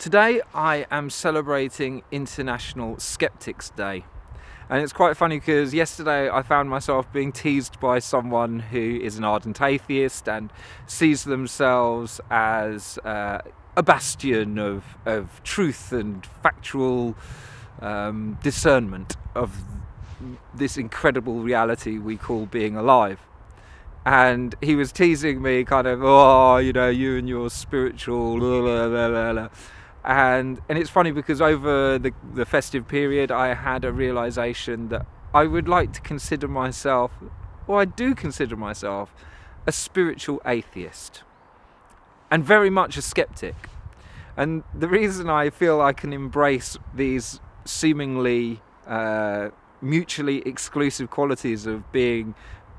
Today I am celebrating International Skeptics Day, and it's quite funny because yesterday I found myself being teased by someone who is an ardent atheist and sees themselves as a bastion of truth and factual discernment of this incredible reality we call being alive. And he was teasing me kind of, you and your spiritual blah, blah, blah, blah. And it's funny because over the festive period I had a realization that I would like to consider myself, or I do consider myself, a spiritual atheist and very much a skeptic. And the reason I feel I can embrace these seemingly mutually exclusive qualities of being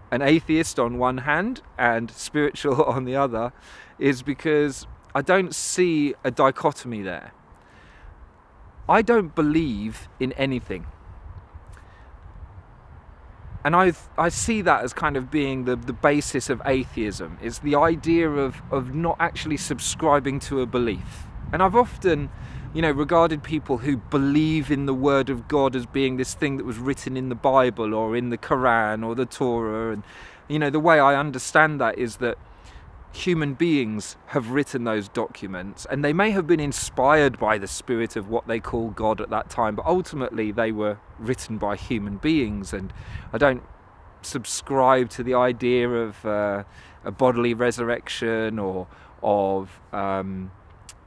an atheist on one hand and spiritual on the other is because I don't see a dichotomy there. I don't believe in anything. And I see that as kind of being the basis of atheism. It's the idea of not actually subscribing to a belief. And I've often, regarded people who believe in the word of God as being this thing that was written in the Bible or in the Quran or the Torah. And, the way I understand that is that human beings have written those documents, and they may have been inspired by the spirit of what they call God at that time, but ultimately they were written by human beings. And I don't subscribe to the idea of a bodily resurrection or of a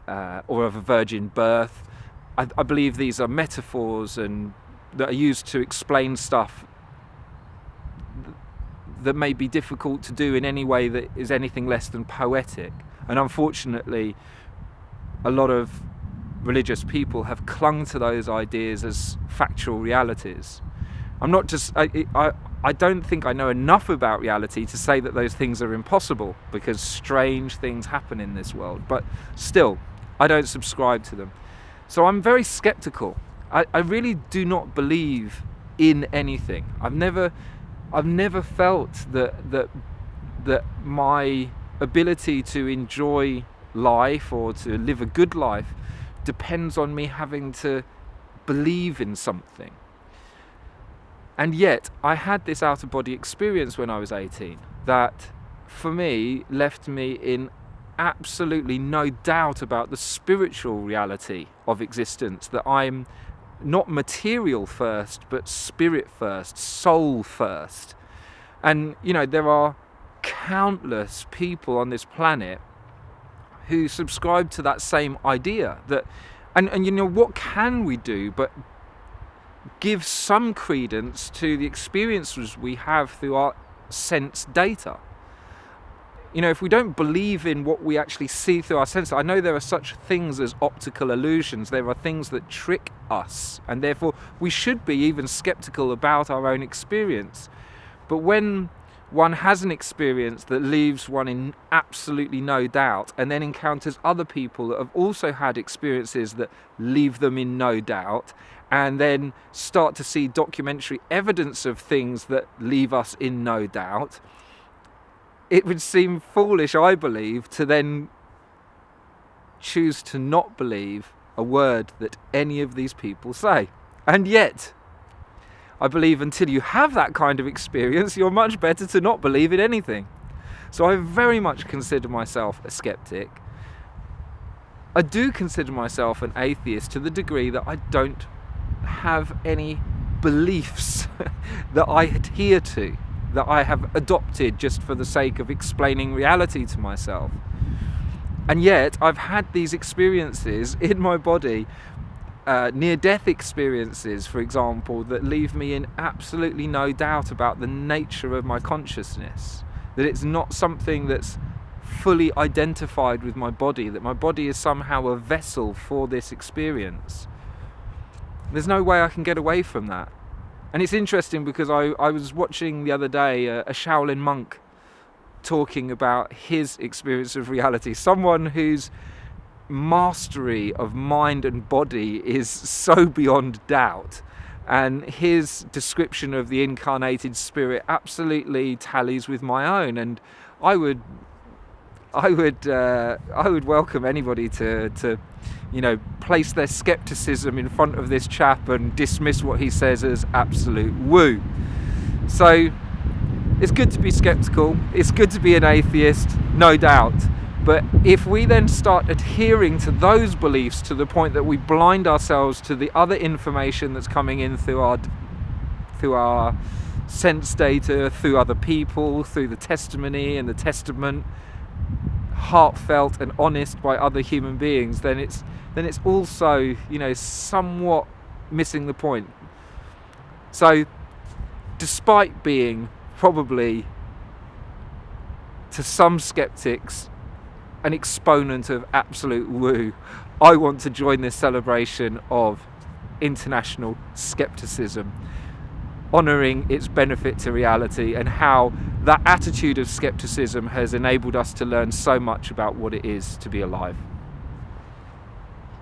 virgin birth. I believe these are metaphors and that are used to explain stuff that may be difficult to do in any way that is anything less than poetic. And unfortunately, a lot of religious people have clung to those ideas as factual realities. I don't think I know enough about reality to say that those things are impossible, because strange things happen in this world, but still, I don't subscribe to them. So I'm very skeptical. I really do not believe in anything. I've never felt that my ability to enjoy life or to live a good life depends on me having to believe in something. And yet I had this out-of-body experience when I was 18 that for me left me in absolutely no doubt about the spiritual reality of existence, that I'm not material first, but spirit first, soul first. And, there are countless people on this planet who subscribe to that same idea. And what can we do but give some credence to the experiences we have through our sense data? If we don't believe in what we actually see through our senses, I know there are such things as optical illusions. There are things that trick us, and therefore we should be even skeptical about our own experience. But when one has an experience that leaves one in absolutely no doubt, and then encounters other people that have also had experiences that leave them in no doubt, and then start to see documentary evidence of things that leave us in no doubt, it would seem foolish, I believe, to then choose to not believe a word that any of these people say. And yet, I believe until you have that kind of experience, you're much better to not believe in anything. So I very much consider myself a skeptic. I do consider myself an atheist to the degree that I don't have any beliefs that I adhere to, that I have adopted just for the sake of explaining reality to myself. And yet I've had these experiences in my body, near-death experiences, for example, that leave me in absolutely no doubt about the nature of my consciousness, that it's not something that's fully identified with my body, that my body is somehow a vessel for this experience. There's no way I can get away from that. And it's interesting because I was watching the other day a Shaolin monk talking about his experience of reality, someone whose mastery of mind and body is so beyond doubt, and his description of the incarnated spirit absolutely tallies with my own. And I would I would welcome anybody to place their skepticism in front of this chap and dismiss what he says as absolute woo. So it's good to be skeptical, it's good to be an atheist, no doubt. But if we then start adhering to those beliefs to the point that we blind ourselves to the other information that's coming in through our sense data, through other people, through the testimony and the testament, heartfelt and honest by other human beings, then it's also somewhat missing the point. So despite being probably to some skeptics an exponent of absolute woo, I want to join this celebration of international skepticism, honouring its benefit to reality and how that attitude of skepticism has enabled us to learn so much about what it is to be alive.